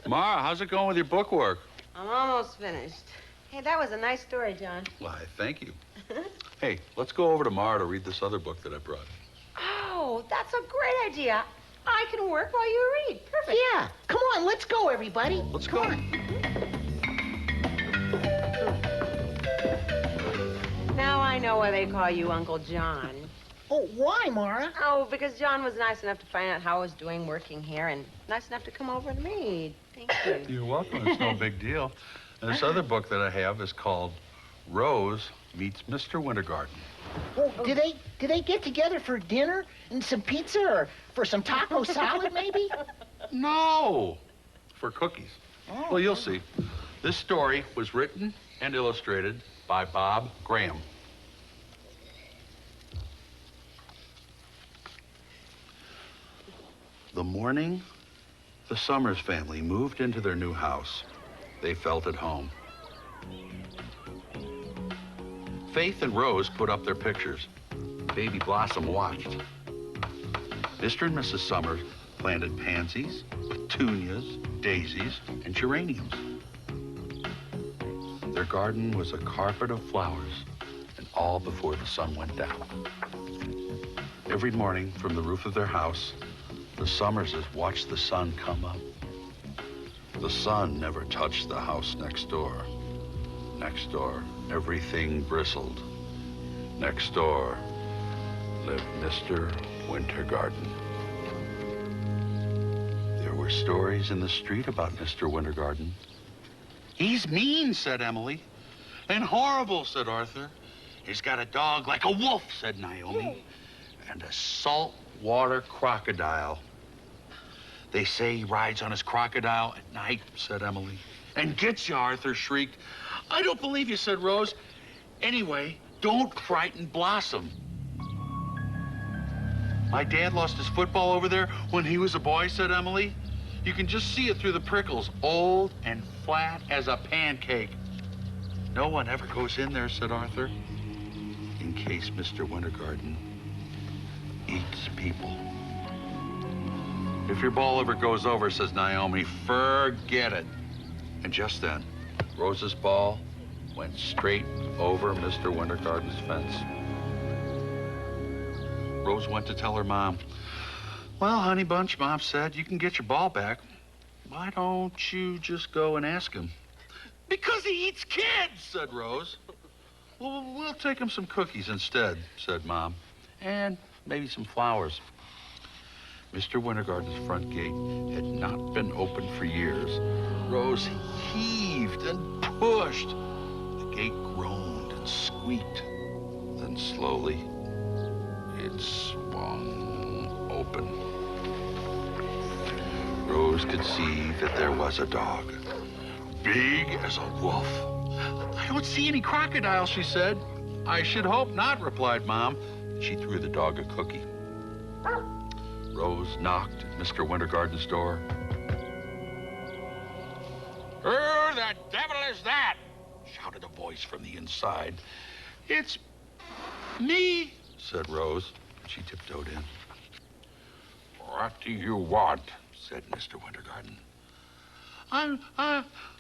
Mara, how's it going with your book work? I'm almost finished. Hey, that was a nice story, John. Why, thank you. Hey, let's go over to Mara to read this other book that I brought. Oh, that's a great idea. I can work while you read. Perfect. Yeah. Come on, let's go, everybody. Let's go. Now I know why they call you Uncle John. Oh, why, Mara? Oh, because John was nice enough to find out how I was doing working here and nice enough to come over and read. Thank you. You're welcome. It's no big deal. And this other book that I have is called Rose Meets Mr. Wintergarten. Oh, did they get together for dinner and some pizza or for some taco salad, maybe? No, for cookies. Oh. Well, you'll see. This story was written and illustrated by Bob Graham. The morning the Summers family moved into their new house, they felt at home. Faith and Rose put up their pictures. Baby Blossom watched. Mr. and Mrs. Summers planted pansies, petunias, daisies, and geraniums. Their garden was a carpet of flowers, and all before the sun went down. Every morning from the roof of their house, the Summerses watched the sun come up. The sun never touched the house next door. Next door, everything bristled. Next door lived Mr. Wintergarten. There were stories in the street about Mr. Wintergarten. He's mean, said Emily. And horrible, said Arthur. He's got a dog like a wolf, said Naomi. And a saltwater crocodile. They say he rides on his crocodile at night, said Emily. And gets you, Arthur shrieked. I don't believe you, said Rose. Anyway, don't frighten Blossom. My dad lost his football over there when he was a boy, said Emily. You can just see it through the prickles, old and flat as a pancake. No one ever goes in there, said Arthur, in case Mr. Wintergarten eats people. If your ball ever goes over, says Naomi, forget it. And just then, Rose's ball went straight over Mr. Wintergarten's fence. Rose went to tell her mom. Well, honey bunch, Mom said, you can get your ball back. Why don't you just go and ask him? Because he eats kids, said Rose. Well, we'll take him some cookies instead, said Mom. And maybe some flowers. Mr. Wintergarten's front gate had not been opened for years. Rose heaved and pushed. The gate groaned and squeaked. Then slowly, it swung open. Rose could see that there was a dog, big as a wolf. I don't see any crocodiles, she said. I should hope not, replied Mom. She threw the dog a cookie. Rose knocked at Mr. Wintergarten's door. Who the devil is that? Shouted a voice from the inside. It's me, said Rose. She tiptoed in. What do you want? Said Mr. Wintergarten.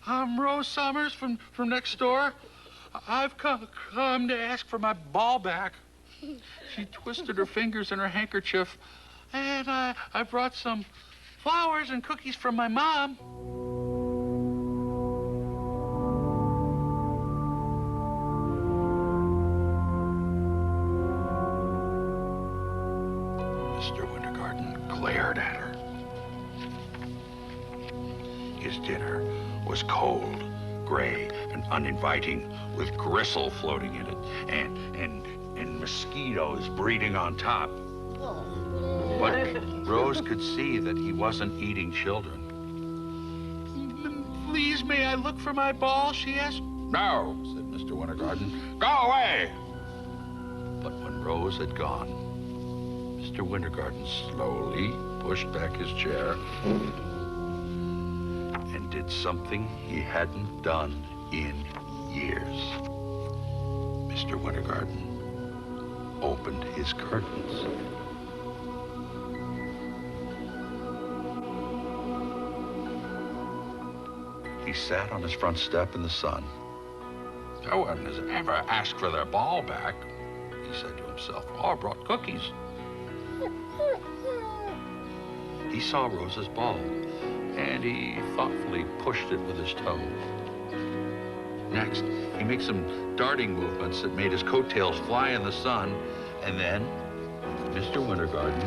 I'm Rose Summers from next door. I've come to ask for my ball back. She twisted her fingers in her handkerchief. And I brought some flowers and cookies from my mom. Mr. Wintergarten glared at her. His dinner was cold, gray, and uninviting, with gristle floating in it, and mosquitoes breeding on top. But Rose could see that he wasn't eating children. Please, may I look for my ball, she asked. No, said Mr. Wintergarten. Go away! But when Rose had gone, Mr. Wintergarten slowly pushed back his chair and did something he hadn't done in years. Mr. Wintergarten opened his curtains. He sat on his front step in the sun. No one has ever asked for their ball back, he said to himself. Oh, I brought cookies. He saw Rose's ball, and he thoughtfully pushed it with his toe. Next, he made some darting movements that made his coattails fly in the sun, and then Mr. Wintergarten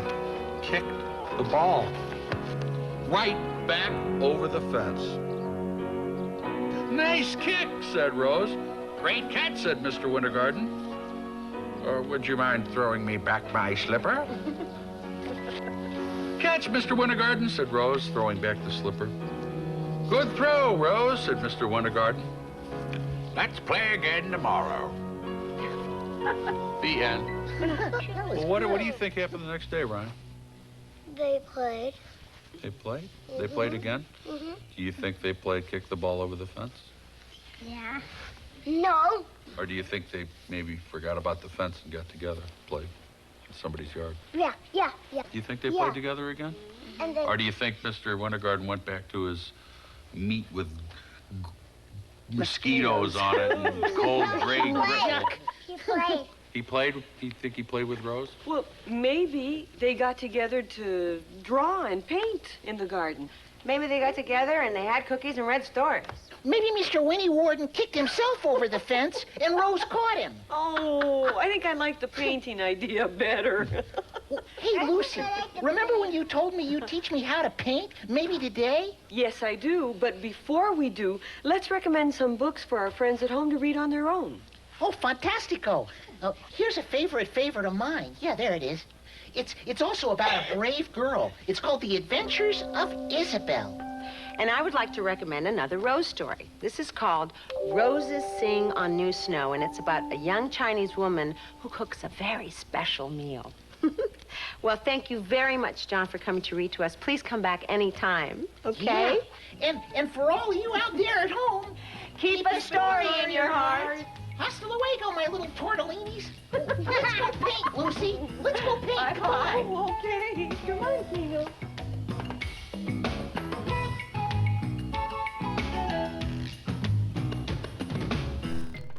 kicked the ball right back over the fence. Nice kick, said Rose. Great catch, said Mr. Wintergarten. Or would you mind throwing me back my slipper? Catch, Mr. Wintergarten, said Rose, throwing back the slipper. Good throw, Rose, said Mr. Wintergarten. Let's play again tomorrow. The end. Well, what do you think happened the next day, Ryan? They played. They played? They played again? Mm-hmm. Do you think they played kick the ball over the fence? Yeah. No. Or do you think they maybe forgot about the fence and got together to play in somebody's yard? Yeah. Do you think they played together again? And they... Or do you think Mr. Wintergarten went back to his meat with mosquitoes on it and cold gray grit? He played. He played? You think he played with Rose? Well, maybe they got together to draw and paint in the garden. Maybe they got together and they had cookies and read stories. Maybe Mr. Winnie Warden kicked himself over the fence and Rose caught him. Oh, I think I like the painting idea better. Hey, Lucy, remember when you told me you'd teach me how to paint? Maybe today? Yes, I do. But before we do, let's recommend some books for our friends at home to read on their own. Oh, fantastico. Here's a favorite of mine. Yeah, there it is. It's also about a brave girl. It's called The Adventures of Isabel. And I would like to recommend another Rose story. This is called Roses Sing on New Snow, and it's about a young Chinese woman who cooks a very special meal. Well, thank you very much, John, for coming to read to us. Please come back anytime, okay? Yeah. And for all you out there at home, Keep a story in your heart. Hasta luego, my little tortellinis. Let's go paint, Lucy. Let's go paint. Come on. Oh, okay. Come on, Kino.